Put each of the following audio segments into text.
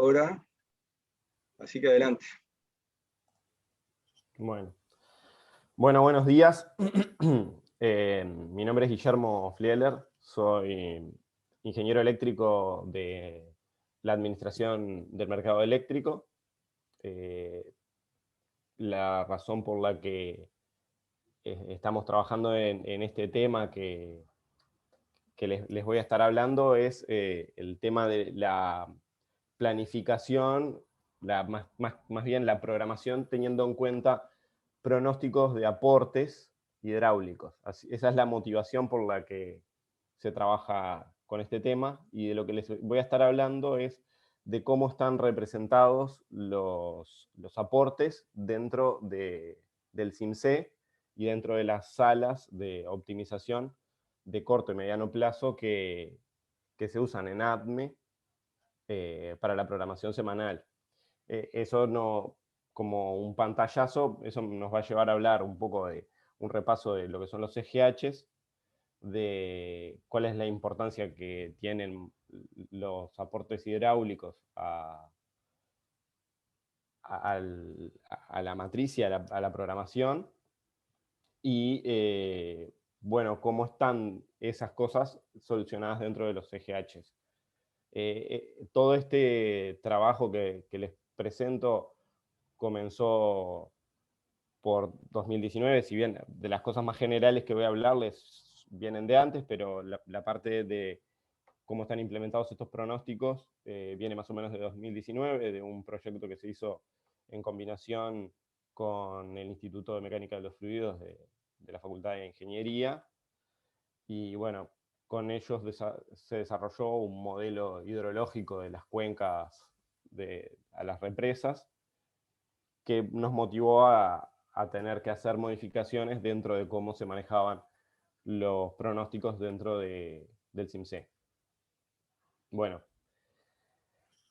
ahora, así que adelante. Bueno, buenos días. Mi nombre es Guillermo Flieler, soy ingeniero eléctrico de la Administración del Mercado Eléctrico. La razón por la que estamos trabajando en este tema que les voy a estar hablando es el tema de la planificación, más bien la programación, teniendo en cuenta pronósticos de aportes hidráulicos. Esa es la motivación por la que se trabaja con este tema, y de lo que les voy a estar hablando es de cómo están representados los aportes dentro del CIMSE y dentro de las salas de optimización de corto y mediano plazo que se usan en ADME para la programación semanal. Eso no, como un pantallazo, eso nos va a llevar a hablar un poco de un repaso de lo que son los EGHs, de cuál es la importancia que tienen los aportes hidráulicos a la matriz y a la programación, y bueno, cómo están esas cosas solucionadas dentro de los EGHs. Todo este trabajo que les presento comenzó por 2019, si bien de las cosas más generales que voy a hablarles vienen de antes, pero la parte de cómo están implementados estos pronósticos viene más o menos de 2019, de un proyecto que se hizo en combinación con el Instituto de Mecánica de los Fluidos de la Facultad de Ingeniería, y bueno, con ellos se desarrolló un modelo hidrológico de las cuencas a las represas, que nos motivó a tener que hacer modificaciones dentro de cómo se manejaban los pronósticos dentro del CIMSE. Bueno,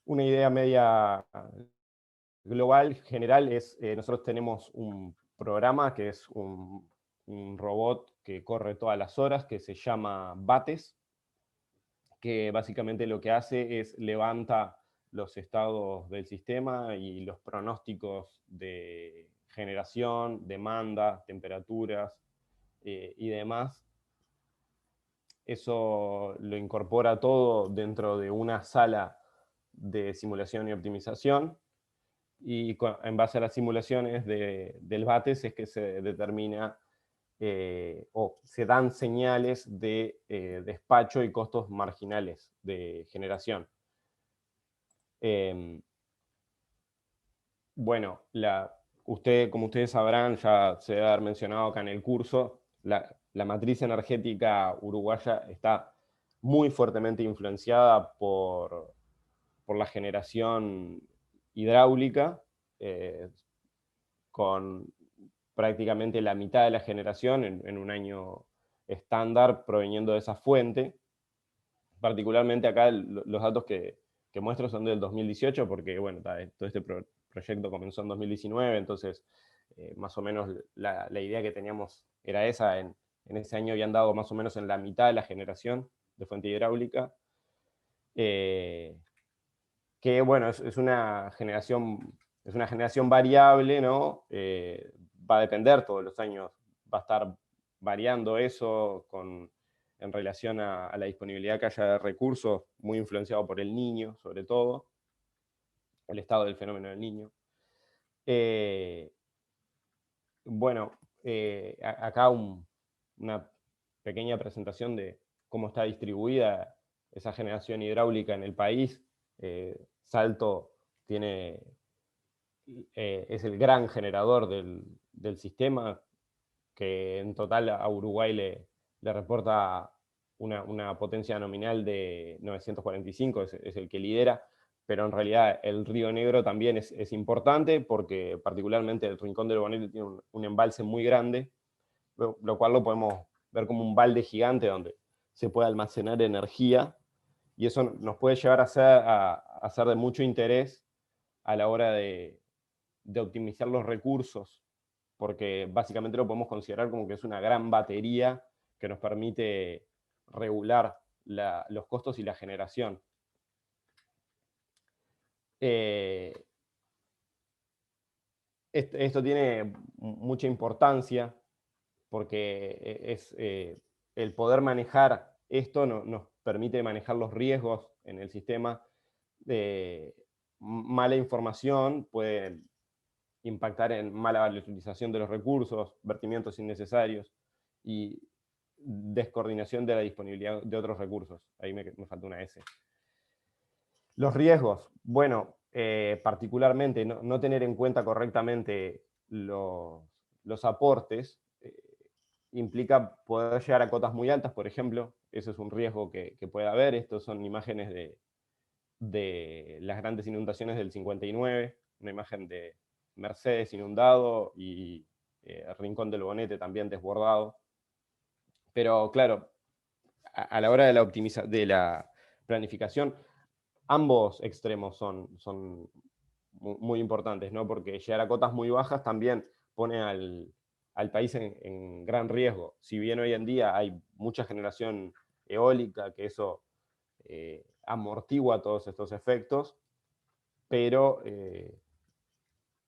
una idea media global, general, es nosotros tenemos un programa que es un robot que corre todas las horas, que se llama BATES, que básicamente lo que hace es levanta los estados del sistema y los pronósticos de generación, demanda, temperaturas y demás. Eso lo incorpora todo dentro de una sala de simulación y optimización, y en base a las simulaciones del BATES es que se determina o se dan señales de despacho y costos marginales de generación. Bueno, como ustedes sabrán, ya se debe haber mencionado acá en el curso, la matriz energética uruguaya está muy fuertemente influenciada por la generación hidráulica, con prácticamente la mitad de la generación en un año estándar proveniendo de esa fuente. Particularmente acá los datos que muestro son del 2018, porque bueno, todo este proyecto comenzó en 2019, entonces más o menos la idea que teníamos era esa. En ese año habían dado más o menos en la mitad de la generación de fuente hidráulica, que bueno, es una generación variable, ¿no? Va a depender todos los años, va a estar variando eso en relación a la disponibilidad que haya de recursos, muy influenciado por el Niño, sobre todo, el estado del fenómeno del Niño. Bueno, acá una pequeña presentación de cómo está distribuida esa generación hidráulica en el país. Salto es el gran generador del sistema, que en total a Uruguay le reporta una potencia nominal de 945, es el que lidera, pero en realidad el Río Negro también es importante, porque particularmente el Rincón del Bonete tiene un embalse muy grande, lo cual lo podemos ver como un balde gigante donde se puede almacenar energía, y eso nos puede llevar a ser de mucho interés a la hora de optimizar los recursos, porque básicamente lo podemos considerar como que es una gran batería que nos permite regular los costos y la generación. Esto tiene mucha importancia porque el poder manejar esto nos permite manejar los riesgos en el sistema. Mala información puede impactar en mala utilización de los recursos, vertimientos innecesarios y descoordinación de la disponibilidad de otros recursos. Ahí me falta una S. Los riesgos, bueno, particularmente no tener en cuenta correctamente los aportes implica poder llegar a cotas muy altas, por ejemplo. Eso es un riesgo que puede haber. Estos son imágenes de las grandes inundaciones del 59, una imagen de Mercedes inundado y Rincón del Bonete también desbordado. Pero claro, a la hora de la planificación, ambos extremos son muy importantes, ¿no? Porque llegar a cotas muy bajas también pone al país en gran riesgo. Si bien hoy en día hay mucha generación eólica, que eso amortigua todos estos efectos, pero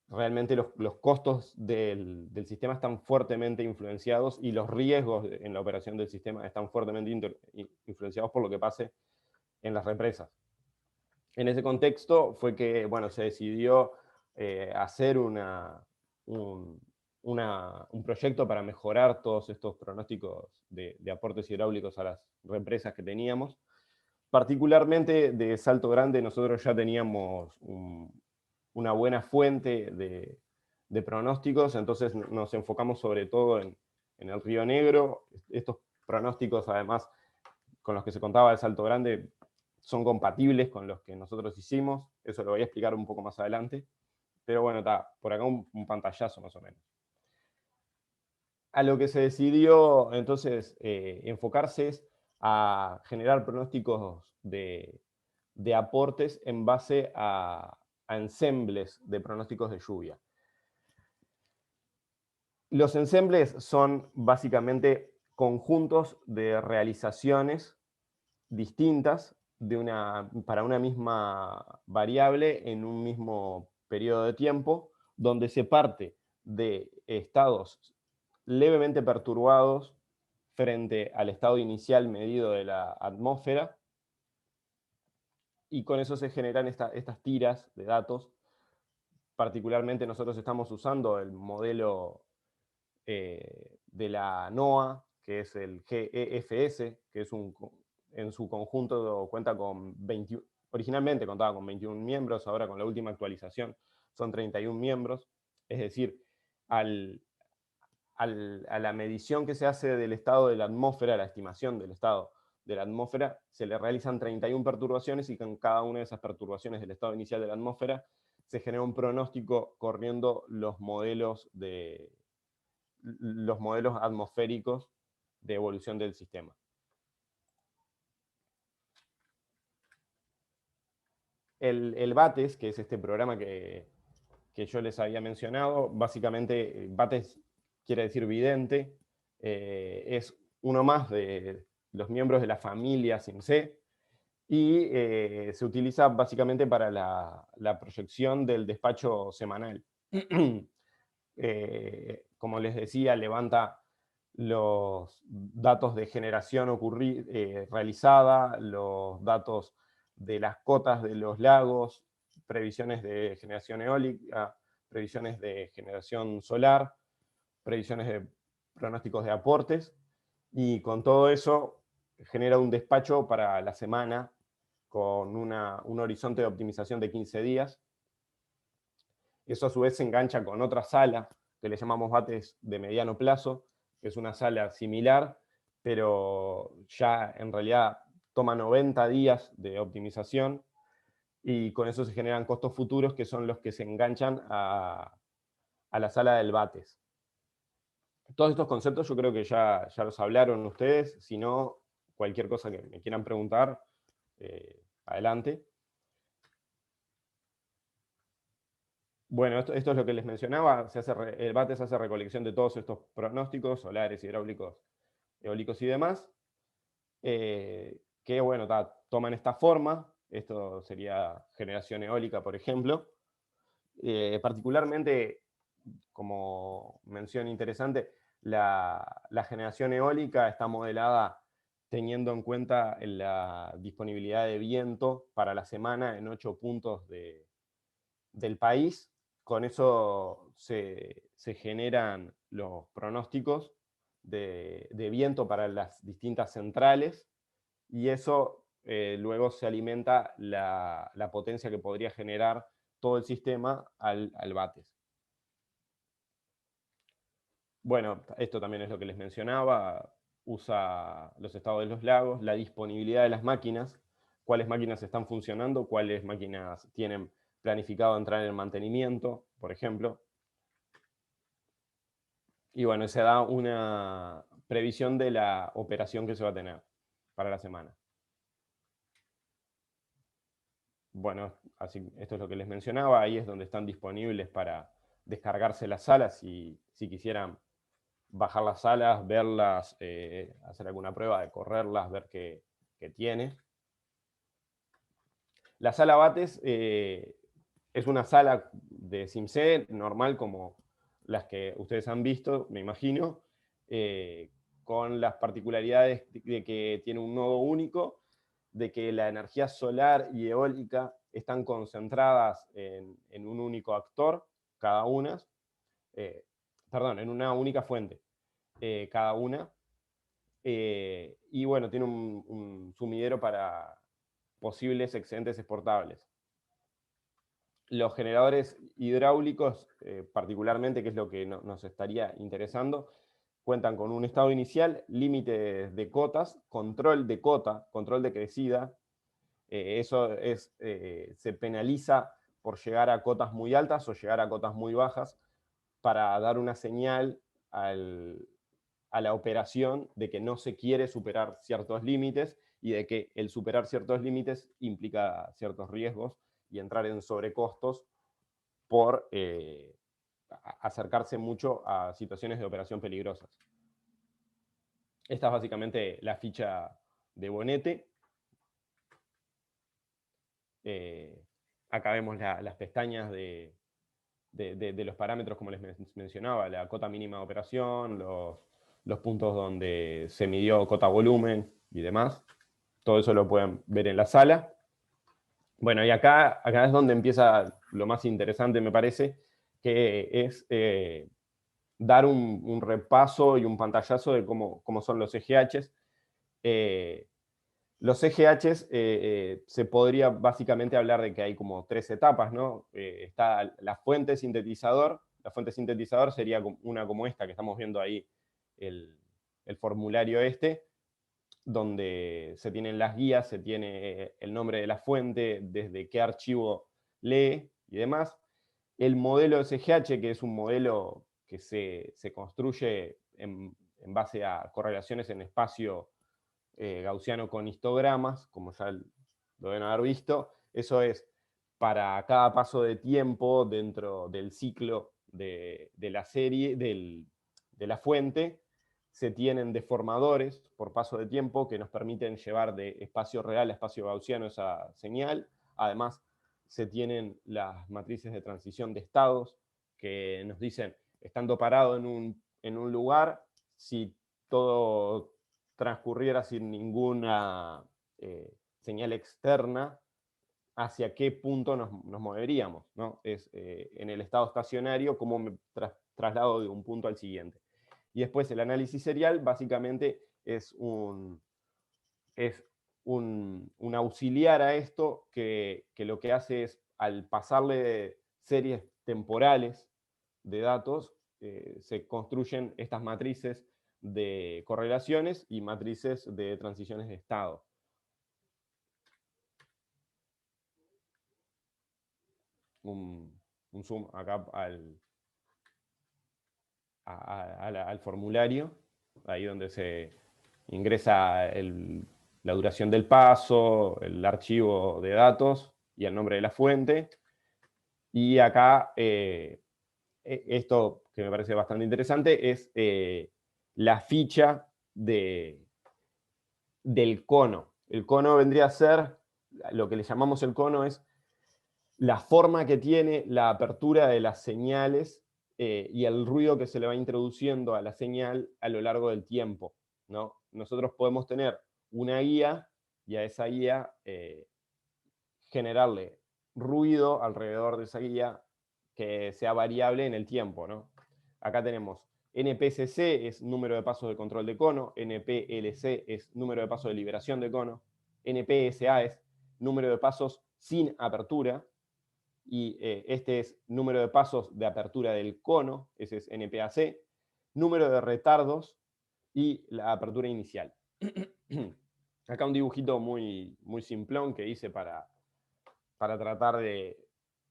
realmente los costos del sistema están fuertemente influenciados y los riesgos en la operación del sistema están fuertemente influenciados por lo que pase en las represas. En ese contexto fue que, bueno, se decidió hacer un proyecto para mejorar todos estos pronósticos de aportes hidráulicos a las represas que teníamos. Particularmente de Salto Grande nosotros ya teníamos una buena fuente de pronósticos, entonces nos enfocamos sobre todo en el Río Negro. Estos pronósticos, además, con los que se contaba de Salto Grande, son compatibles con los que nosotros hicimos. Eso lo voy a explicar un poco más adelante. Pero bueno, está por acá un pantallazo más o menos. A lo que se decidió entonces enfocarse es a generar pronósticos de aportes en base a ensembles de pronósticos de lluvia. Los ensembles son básicamente conjuntos de realizaciones distintas para una misma variable en un mismo periodo de tiempo, donde se parte de estados levemente perturbados frente al estado inicial medido de la atmósfera, y con eso se generan estas tiras de datos. Particularmente nosotros estamos usando el modelo de la NOAA, que es el GEFS, que es en su conjunto cuenta con 21, originalmente contaba con 21 miembros, ahora con la última actualización son 31 miembros, es decir, a la medición que se hace del estado de la atmósfera, la estimación del estado de la atmósfera, se le realizan 31 perturbaciones y con cada una de esas perturbaciones del estado inicial de la atmósfera se genera un pronóstico corriendo los modelos atmosféricos de evolución del sistema. El BATES, que es este programa que yo les había mencionado, básicamente BATES quiere decir vidente, es uno más de los miembros de la familia SIMC, y se utiliza básicamente para la proyección del despacho semanal. Como les decía, levanta los datos de generación realizada, los datos de las cotas de los lagos, previsiones de generación eólica, previsiones de generación solar, previsiones de pronósticos de aportes, y con todo eso genera un despacho para la semana con un horizonte de optimización de 15 días. Eso a su vez se engancha con otra sala que le llamamos BATES de mediano plazo, que es una sala similar, pero ya en realidad toma 90 días de optimización, y con eso se generan costos futuros que son los que se enganchan a la sala del BATES. Todos estos conceptos yo creo que ya los hablaron ustedes. Si no, cualquier cosa que me quieran preguntar, adelante. Bueno, esto es lo que les mencionaba. El BATES hace recolección de todos estos pronósticos solares, hidráulicos, eólicos y demás, que bueno, toman esta forma. Esto sería generación eólica, por ejemplo. Particularmente, como mención interesante, la generación eólica está modelada teniendo en cuenta la disponibilidad de viento para la semana en 8 puntos del país. Con eso se generan los pronósticos de viento para las distintas centrales, y eso luego se alimenta la potencia que podría generar todo el sistema al Bates. Bueno, esto también es lo que les mencionaba, usa los estados de los lagos, la disponibilidad de las máquinas, cuáles máquinas están funcionando, cuáles máquinas tienen planificado entrar en el mantenimiento, por ejemplo. Y bueno, se da una previsión de la operación que se va a tener para la semana. Bueno, así, esto es lo que les mencionaba, ahí es donde están disponibles para descargarse las salas si quisieran bajar las salas, verlas, hacer alguna prueba de correrlas, ver qué tiene. La sala Bates es una sala de SimC normal como las que ustedes han visto, me imagino, con las particularidades de que tiene un nodo único, de que la energía solar y eólica están concentradas en un único actor, cada una, perdón, en una única fuente, cada una, y bueno, tiene un sumidero para posibles excedentes exportables. Los generadores hidráulicos, particularmente, que es lo que nos estaría interesando, cuentan con un estado inicial, límites de cotas, control de cota, control de crecida. Eso se penaliza por llegar a cotas muy altas o llegar a cotas muy bajas para dar una señal a la operación de que no se quiere superar ciertos límites y de que el superar ciertos límites implica ciertos riesgos y entrar en sobrecostos por acercarse mucho a situaciones de operación peligrosas. Esta es básicamente la ficha de Bonete. Acá vemos las pestañas de los parámetros, como les mencionaba, la cota mínima de operación, los puntos donde se midió cota volumen y demás. Todo eso lo pueden ver en la sala. Bueno, y acá es donde empieza lo más interesante, me parece, que es dar un repaso y un pantallazo de cómo son los EGHs. Los EGHs se podría básicamente hablar de que hay como 3 etapas, ¿no? Está la fuente sintetizador. La fuente sintetizador sería una como esta que estamos viendo ahí, el formulario este, donde se tienen las guías, se tiene el nombre de la fuente, desde qué archivo lee y demás. El modelo SGH, que es un modelo que se construye en base a correlaciones en espacio gaussiano con histogramas, como ya lo deben haber visto. Eso es para cada paso de tiempo dentro del ciclo de la serie, de la fuente, se tienen deformadores por paso de tiempo que nos permiten llevar de espacio real a espacio gaussiano esa señal. Además, se tienen las matrices de transición de estados que nos dicen, estando parado en un lugar, si todo transcurriera sin ninguna señal externa, hacia qué punto nos moveríamos, ¿no? Es en el estado estacionario, cómo me traslado de un punto al siguiente. Y después el análisis serial básicamente es un auxiliar a esto que lo que hace es, al pasarle series temporales de datos, se construyen estas matrices de correlaciones y matrices de transiciones de estado. Un zoom acá al formulario, ahí donde se ingresa la duración del paso, el archivo de datos y el nombre de la fuente. Y acá, esto que me parece bastante interesante, es la ficha del cono. El cono vendría a ser lo que le llamamos el cono es la forma que tiene la apertura de las señales y el ruido que se le va introduciendo a la señal a lo largo del tiempo, ¿no? Nosotros podemos tener una guía y a esa guía generarle ruido alrededor de esa guía que sea variable en el tiempo, ¿no? Acá tenemos NPCC es número de pasos de control de cono, NPLC es número de pasos de liberación de cono, NPSA es número de pasos sin apertura, y este es número de pasos de apertura del cono, ese es NPAC, número de retardos y la apertura inicial. Acá un dibujito muy, muy simplón que hice para tratar de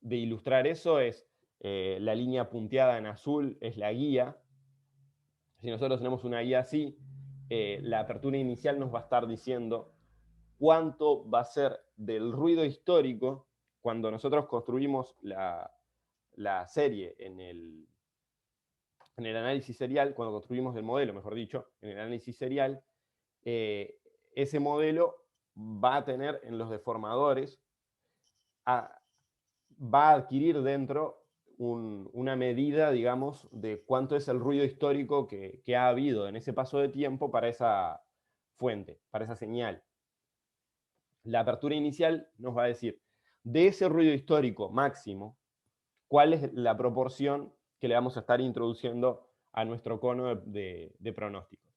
ilustrar eso es la línea punteada en azul es la guía. Si nosotros tenemos una guía así, la apertura inicial nos va a estar diciendo cuánto va a ser del ruido histórico cuando nosotros construimos la serie en el análisis serial, cuando construimos el modelo, mejor dicho, en el análisis serial, ese modelo va a tener en los deformadores, va a adquirir dentro una medida, digamos, de cuánto es el ruido histórico que ha habido en ese paso de tiempo para esa fuente, para esa señal. La apertura inicial nos va a decir, de ese ruido histórico máximo, cuál es la proporción que le vamos a estar introduciendo a nuestro cono de pronóstico.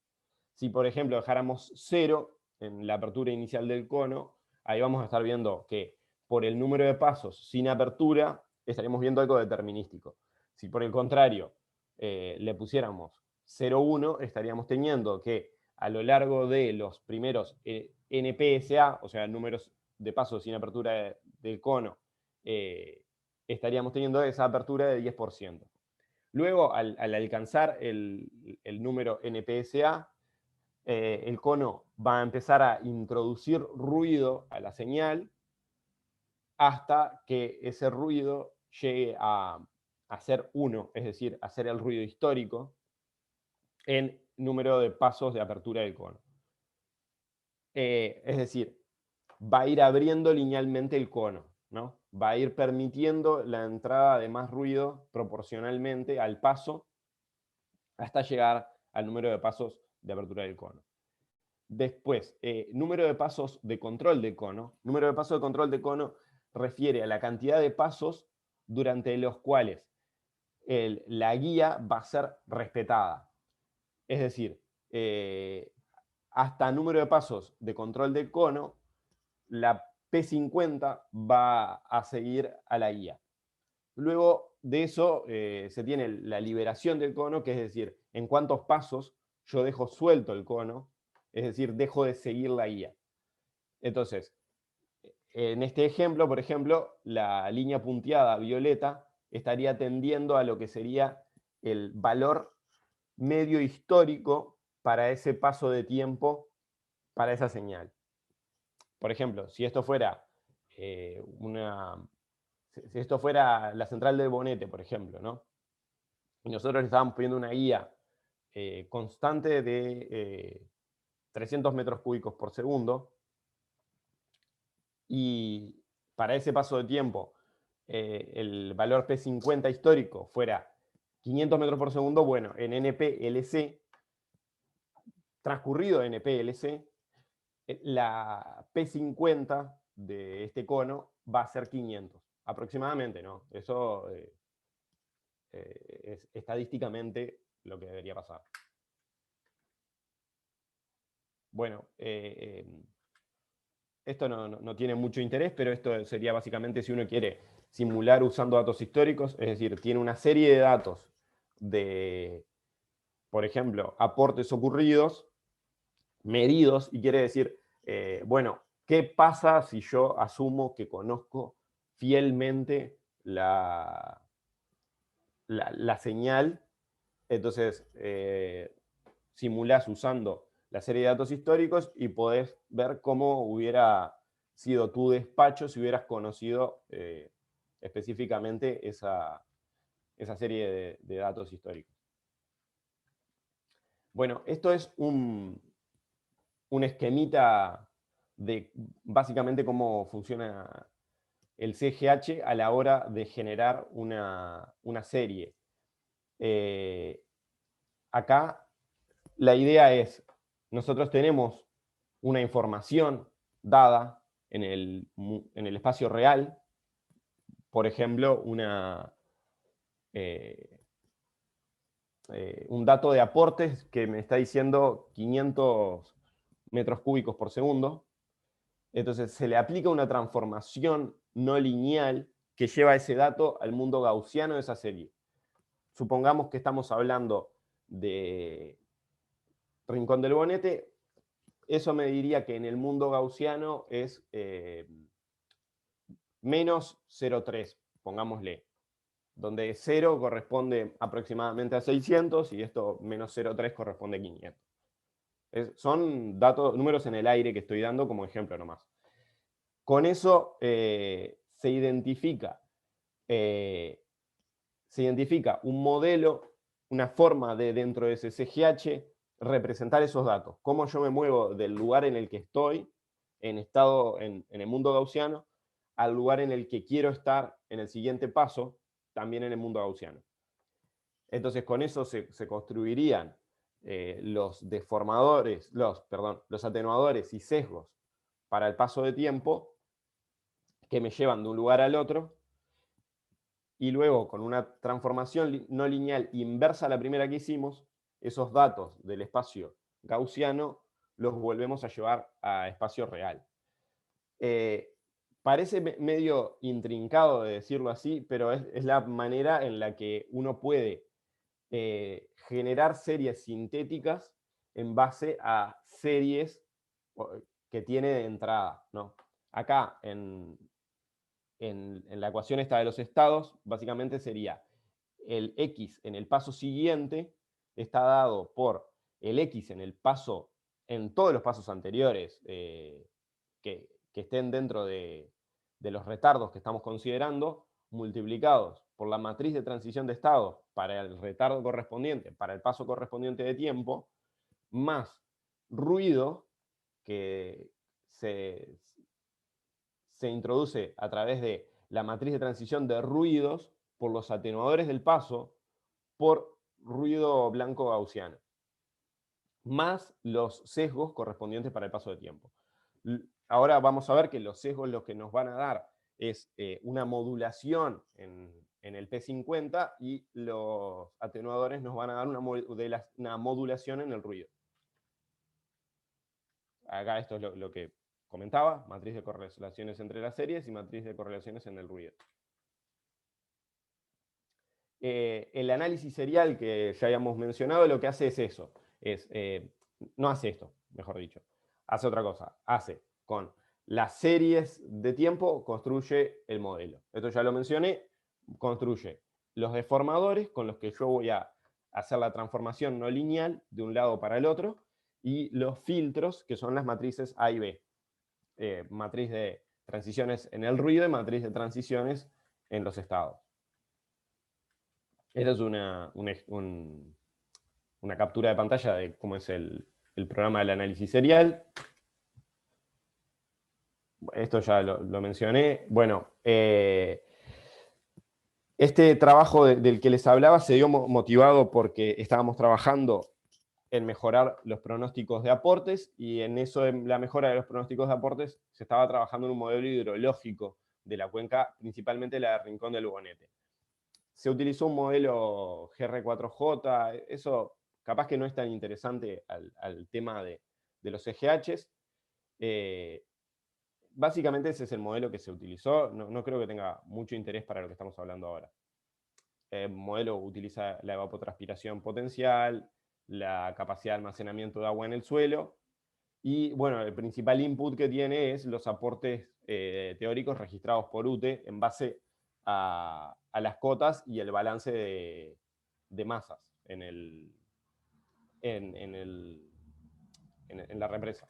Si, por ejemplo, dejáramos 0 en la apertura inicial del cono, ahí vamos a estar viendo que por el número de pasos sin apertura, estaríamos viendo algo determinístico. Si por el contrario le pusiéramos 0,1, estaríamos teniendo que a lo largo de los primeros NPSA, o sea, números de pasos sin apertura del cono, estaríamos teniendo esa apertura de 10%. Luego, al alcanzar el número NPSA, el cono va a empezar a introducir ruido a la señal hasta que ese ruido llegue a ser 1, es decir, a ser el ruido histórico en número de pasos de apertura del cono. Es decir, va a ir abriendo linealmente el cono, ¿no? Va a ir permitiendo la entrada de más ruido proporcionalmente al paso hasta llegar al número de pasos de apertura del cono. Después, número de pasos de control de cono. Número de pasos de control de cono refiere a la cantidad de pasos durante los cuales la guía va a ser respetada. Es decir, hasta número de pasos de control de cono, la P50 va a seguir a la guía. Luego de eso se tiene la liberación del cono, que es decir, en cuántos pasos yo dejo suelto el cono, es decir, dejo de seguir la guía. Entonces, en este ejemplo, por ejemplo, la línea punteada violeta estaría tendiendo a lo que sería el valor medio histórico para ese paso de tiempo, para esa señal. Por ejemplo, si esto fuera si esto fuera la central del Bonete, por ejemplo, ¿no? Y nosotros le estábamos poniendo una guía constante de 300 metros cúbicos por segundo, y para ese paso de tiempo el valor P50 histórico fuera 500 metros por segundo, bueno, en NPLC, transcurrido NPLC, la P50 de este cono va a ser 500, aproximadamente, ¿no? Eso es estadísticamente lo que debería pasar. Bueno, esto no tiene mucho interés, pero esto sería básicamente si uno quiere simular usando datos históricos, es decir, tiene una serie de datos de, por ejemplo, aportes ocurridos, medidos, y quiere decir, bueno, ¿qué pasa si yo asumo que conozco fielmente la señal? Entonces, simulás usando la serie de datos históricos y podés ver cómo hubiera sido tu despacho si hubieras conocido específicamente esa serie de datos históricos. Bueno, esto es un esquemita de básicamente cómo funciona el CGH a la hora de generar una serie. Acá la idea es, nosotros tenemos una información dada en el espacio real, por ejemplo, un dato de aportes que me está diciendo 500 metros cúbicos por segundo. Entonces se le aplica una transformación no lineal que lleva ese dato al mundo gaussiano de esa serie. Supongamos que estamos hablando de Rincón del Bonete, eso me diría que en el mundo gaussiano es menos 0,3, pongámosle, donde 0 corresponde aproximadamente a 600 y esto menos 0,3 corresponde a 500. Son números en el aire que estoy dando como ejemplo nomás. Con eso se identifica un modelo, una forma de dentro de ese CGH representar esos datos. Cómo yo me muevo del lugar en el que estoy, en el mundo gaussiano, al lugar en el que quiero estar en el siguiente paso, también en el mundo gaussiano. Entonces con eso se construirían los deformadores, los atenuadores y sesgos para el paso de tiempo que me llevan de un lugar al otro, y luego con una transformación no lineal inversa a la primera que hicimos, esos datos del espacio gaussiano los volvemos a llevar a espacio real. Parece medio intrincado de decirlo así, pero es la manera en la que uno puede generar series sintéticas en base a series que tiene de entrada, ¿no? Acá, en la ecuación esta de los estados, básicamente sería el x en el paso siguiente está dado por el x en todos los pasos anteriores que estén dentro de los retardos que estamos considerando, multiplicados por la matriz de transición de estado para el retardo correspondiente, para el paso correspondiente de tiempo, más ruido que se introduce a través de la matriz de transición de ruidos por los atenuadores del paso por ruido blanco gaussiano, más los sesgos correspondientes para el paso de tiempo. Ahora vamos a ver que los sesgos lo que nos van a dar es una modulación en el P50 y los atenuadores nos van a dar una modulación en el ruido. Acá esto es lo que comentaba, matriz de correlaciones entre las series y matriz de correlaciones en el ruido. El análisis serial que ya habíamos mencionado lo que hace es eso, no hace esto, mejor dicho, hace otra cosa, hace con las series de tiempo, construye el modelo. Esto ya lo mencioné, construye los deformadores con los que yo voy a hacer la transformación no lineal de un lado para el otro, y los filtros, que son las matrices A y B. Matriz de transiciones en el ruido y matriz de transiciones en los estados. Esta es una captura de pantalla de cómo es el programa del análisis serial. Esto ya lo mencioné. Bueno, este trabajo del que les hablaba se dio motivado porque estábamos trabajando en mejorar los pronósticos de aportes, y en eso, en la mejora de los pronósticos de aportes, se estaba trabajando en un modelo hidrológico de la cuenca, principalmente la de Rincón del Bonete. Se utilizó un modelo GR4J, eso capaz que no es tan interesante al tema de los CGHs. Básicamente ese es el modelo que se utilizó, no creo que tenga mucho interés para lo que estamos hablando ahora. El modelo utiliza la evapotranspiración potencial, la capacidad de almacenamiento de agua en el suelo, y bueno, el principal input que tiene es los aportes teóricos registrados por UTE en base a las cotas y el balance de masas en la represa.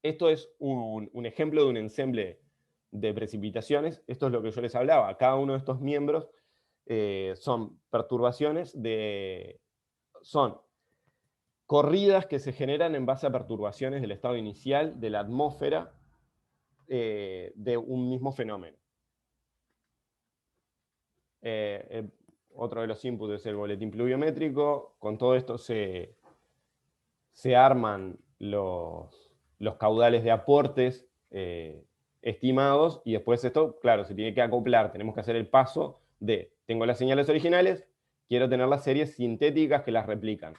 Esto es un ejemplo de un ensemble de precipitaciones. Esto es lo que yo les hablaba. Cada uno de estos miembros son perturbaciones son corridas que se generan en base a perturbaciones del estado inicial de la atmósfera de un mismo fenómeno. Otro de los inputs es el boletín pluviométrico. Con todo esto se arman los caudales de aportes estimados, y después esto, claro, se tiene que acoplar. Tenemos que hacer el paso de, tengo las señales originales, quiero tener las series sintéticas que las replican.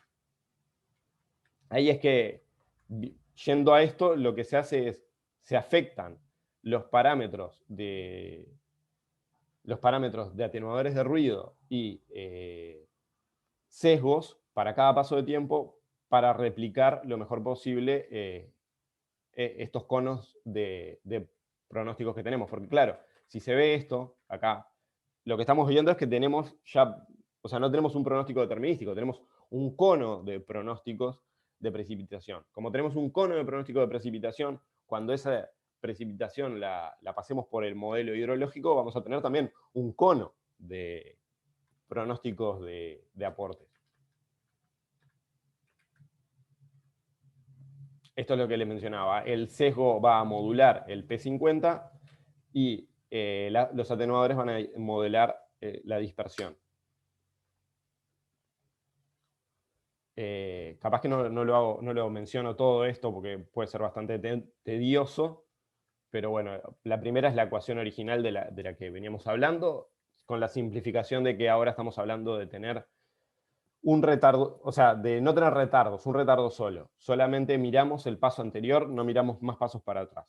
Ahí es que, yendo a esto, lo que se hace es, se afectan los parámetros de atenuadores de ruido y sesgos para cada paso de tiempo para replicar lo mejor posible estos conos de pronósticos que tenemos. Porque claro, si se ve esto acá, lo que estamos viendo es que tenemos ya, o sea, no tenemos un pronóstico determinístico, tenemos un cono de pronósticos de precipitación. Como tenemos un cono de pronóstico de precipitación, cuando esa precipitación la pasemos por el modelo hidrológico, vamos a tener también un cono de pronósticos de aportes. Esto es lo que les mencionaba. El sesgo va a modular el P50 y los atenuadores van a modelar la dispersión. Capaz que no lo menciono todo esto porque puede ser bastante tedioso, pero bueno, la primera es la ecuación original de la que veníamos hablando, con la simplificación de que ahora estamos hablando de tener un retardo, o sea, de no tener retardos, un retardo solo. Solamente miramos el paso anterior, no miramos más pasos para atrás.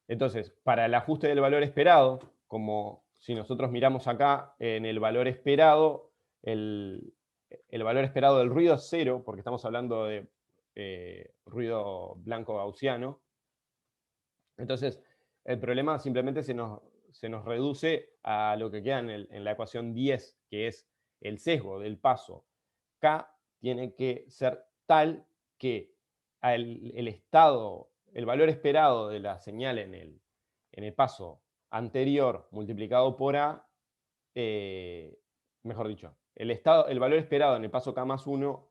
Entonces, para el ajuste del valor esperado, como si nosotros miramos acá en el valor esperado, el valor esperado del ruido es 0, porque estamos hablando de ruido blanco gaussiano. Entonces, el problema simplemente se nos reduce a lo que queda en la ecuación 10, que es el sesgo del paso K tiene que ser tal que el valor esperado de la señal en el paso anterior multiplicado por A, mejor dicho, el valor esperado en el paso K más 1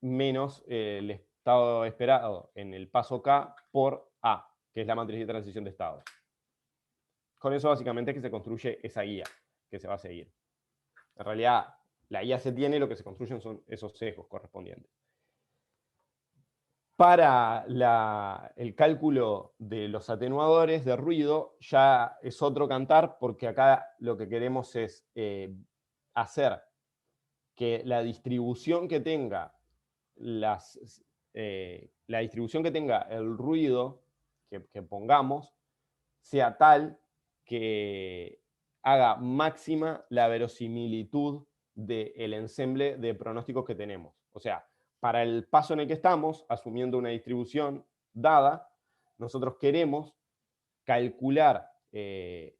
menos el estado esperado en el paso K por A, que es la matriz de transición de estados. Con eso básicamente es que se construye esa guía que se va a seguir. En realidad, la guía se tiene, lo que se construyen son esos sesgos correspondientes. Para el cálculo de los atenuadores de ruido ya es otro cantar, porque acá lo que queremos es hacer que la distribución que tenga la distribución que tenga el ruido que pongamos sea tal que haga máxima la verosimilitud del ensemble de pronósticos que tenemos. O sea, para el paso en el que estamos, asumiendo una distribución dada, nosotros queremos calcular los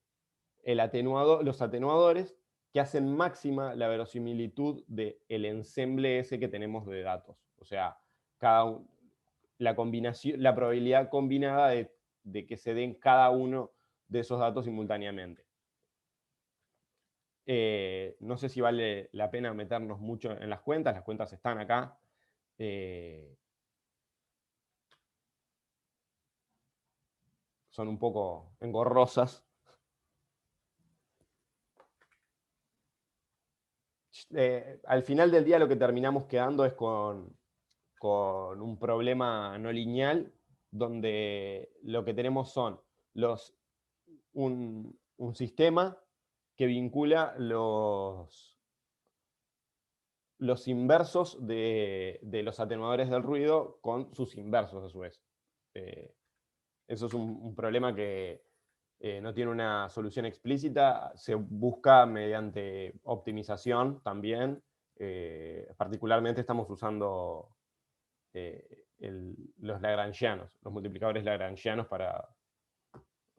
atenuadores que hacen máxima la verosimilitud del ensemble ese que tenemos de datos. O sea, la probabilidad combinada de que se den cada uno de esos datos simultáneamente. No sé si vale la pena meternos mucho en las cuentas están acá. Son un poco engorrosas. Al final del día lo que terminamos quedando es con un problema no lineal, donde lo que tenemos son un sistema que vincula los inversos de los atenuadores del ruido con sus inversos a su vez. Eso es un problema que no tiene una solución explícita, se busca mediante optimización también. Particularmente estamos usando los lagrangianos, los multiplicadores lagrangianos para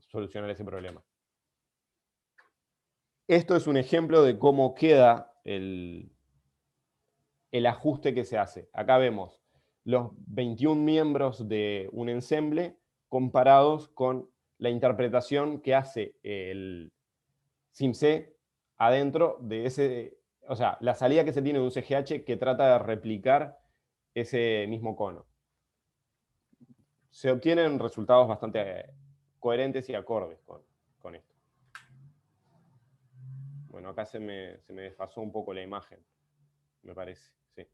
solucionar ese problema. Esto es un ejemplo de cómo queda el ajuste que se hace. Acá vemos los 21 miembros de un ensemble comparados con la interpretación que hace el SIMC adentro de ese o sea, la salida que se tiene de un CGH que trata de replicar ese mismo cono. Se obtienen resultados bastante coherentes y acordes con esto. Bueno, acá se me desfasó un poco la imagen, me parece, sí.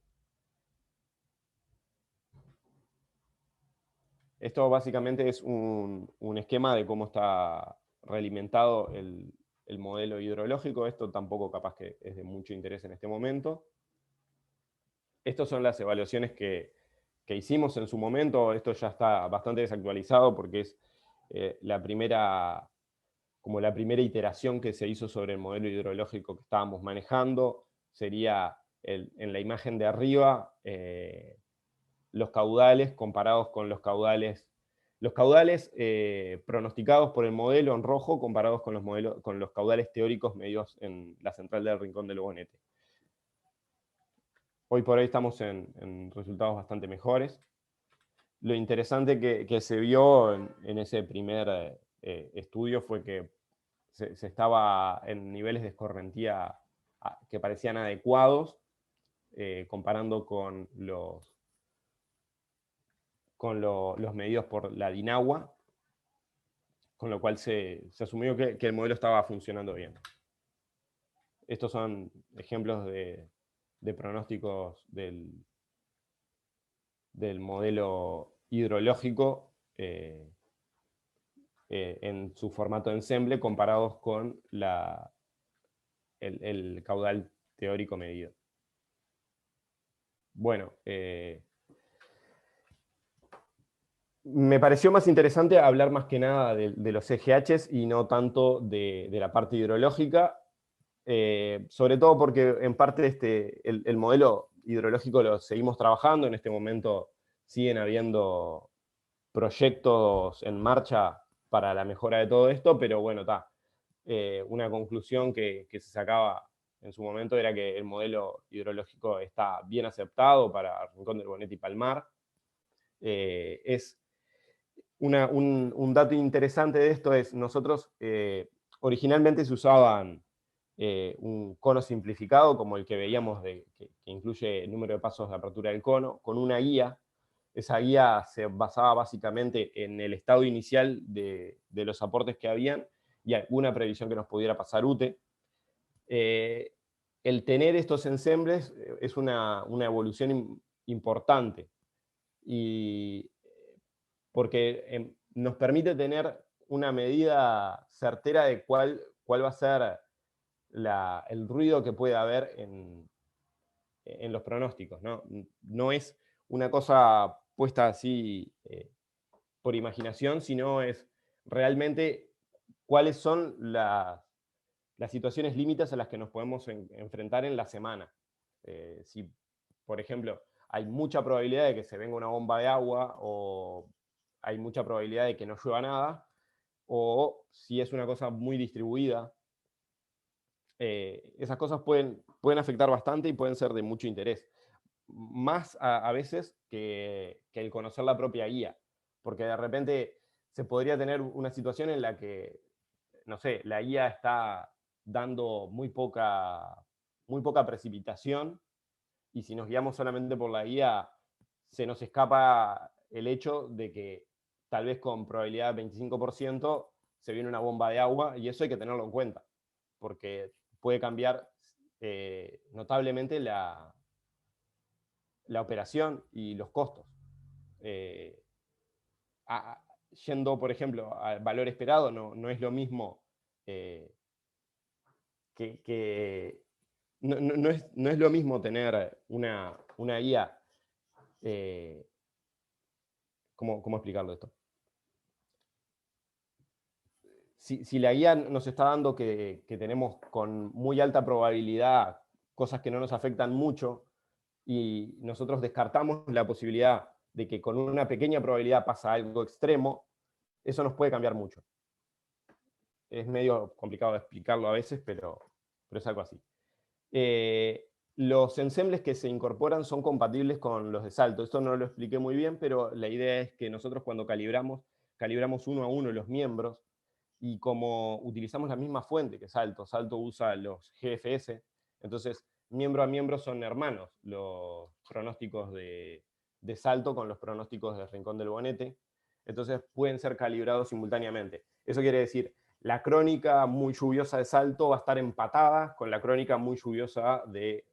Esto básicamente es un esquema de cómo está realimentado el modelo hidrológico. Esto tampoco capaz que es de mucho interés en este momento. Estas son las evaluaciones que hicimos en su momento. Esto ya está bastante desactualizado porque es como la primera iteración que se hizo sobre el modelo hidrológico que estábamos manejando. Sería en la imagen de arriba los caudales comparados con los caudales pronosticados por el modelo en rojo comparados con los caudales teóricos medidos en la central del Rincón del Bonete. Hoy por hoy estamos en resultados bastante mejores. Lo interesante que se vio en ese primer estudio fue que se estaba en niveles de escorrentía que parecían adecuados, comparando con los medidos por la DINAGUA, con lo cual se asumió que el modelo estaba funcionando bien. Estos son ejemplos de pronósticos del modelo hidrológico en su formato de ensemble comparados con el caudal teórico medido. Bueno, me pareció más interesante hablar más que nada de los EGHs y no tanto de la parte hidrológica, sobre todo porque en parte el modelo hidrológico lo seguimos trabajando. En este momento siguen habiendo proyectos en marcha para la mejora de todo esto, pero bueno, una conclusión que se sacaba en su momento era que el modelo hidrológico está bien aceptado para Rincón del Bonete y Palmar. Es un dato interesante de esto es, nosotros originalmente se usaban un cono simplificado, como el que veíamos, que incluye el número de pasos de apertura del cono, con una guía. Esa guía se basaba básicamente en el estado inicial de los aportes que habían y alguna previsión que nos pudiera pasar UTE. El tener estos ensembles es una evolución importante, y porque nos permite tener una medida certera de cuál va a ser el ruido que puede haber en los pronósticos, ¿no? No es una cosa puesta así por imaginación, sino es realmente cuáles son las situaciones límites a las que nos podemos enfrentar en la semana. Si, por ejemplo, hay mucha probabilidad de que se venga una bomba de agua, o hay mucha probabilidad de que no llueva nada, o si es una cosa muy distribuida, esas cosas pueden afectar bastante y pueden ser de mucho interés. Más a veces que el conocer la propia guía, porque de repente se podría tener una situación en la que, no sé, la guía está dando muy poca precipitación, y si nos guiamos solamente por la guía, se nos escapa el hecho de que tal vez con probabilidad de 25% se viene una bomba de agua, y eso hay que tenerlo en cuenta, porque puede cambiar notablemente la operación y los costos. Yendo, por ejemplo, al valor esperado, no es lo mismo no es lo mismo tener una guía. ¿Cómo explicarlo esto? Si la guía nos está dando que tenemos con muy alta probabilidad cosas que no nos afectan mucho, y nosotros descartamos la posibilidad de que con una pequeña probabilidad pasa algo extremo, eso nos puede cambiar mucho. Es medio complicado de explicarlo a veces, pero es algo así. Los ensembles que se incorporan son compatibles con los de salto. Esto no lo expliqué muy bien, pero la idea es que nosotros cuando calibramos uno a uno los miembros, y como utilizamos la misma fuente que salto usa los GFS, entonces miembro a miembro son hermanos los pronósticos de Salto con los pronósticos de Rincón del Bonete, entonces pueden ser calibrados simultáneamente. Eso quiere decir, la crónica muy lluviosa de Salto va a estar empatada con la crónica muy lluviosa de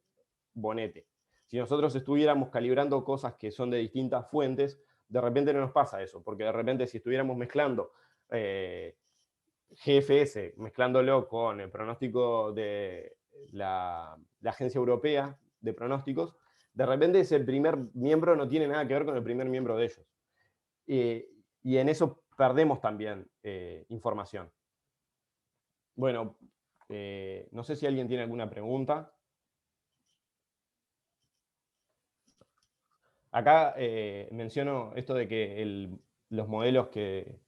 Bonete. Si nosotros estuviéramos calibrando cosas que son de distintas fuentes, de repente no nos pasa eso, porque de repente si estuviéramos mezclando GFS, mezclándolo con el pronóstico de la Agencia Europea de Pronósticos, de repente ese primer miembro no tiene nada que ver con el primer miembro de ellos. Y en eso perdemos también información. Bueno, no sé si alguien tiene alguna pregunta. Acá menciono esto de que los modelos que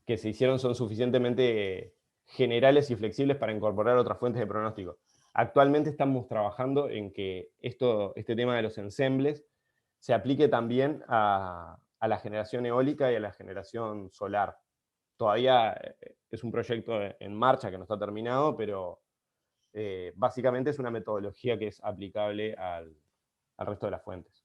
se hicieron son suficientemente generales y flexibles para incorporar otras fuentes de pronóstico. Actualmente estamos trabajando en que este tema de los ensembles se aplique también a la generación eólica y a la generación solar. Todavía es un proyecto en marcha que no está terminado, pero básicamente es una metodología que es aplicable al resto de las fuentes.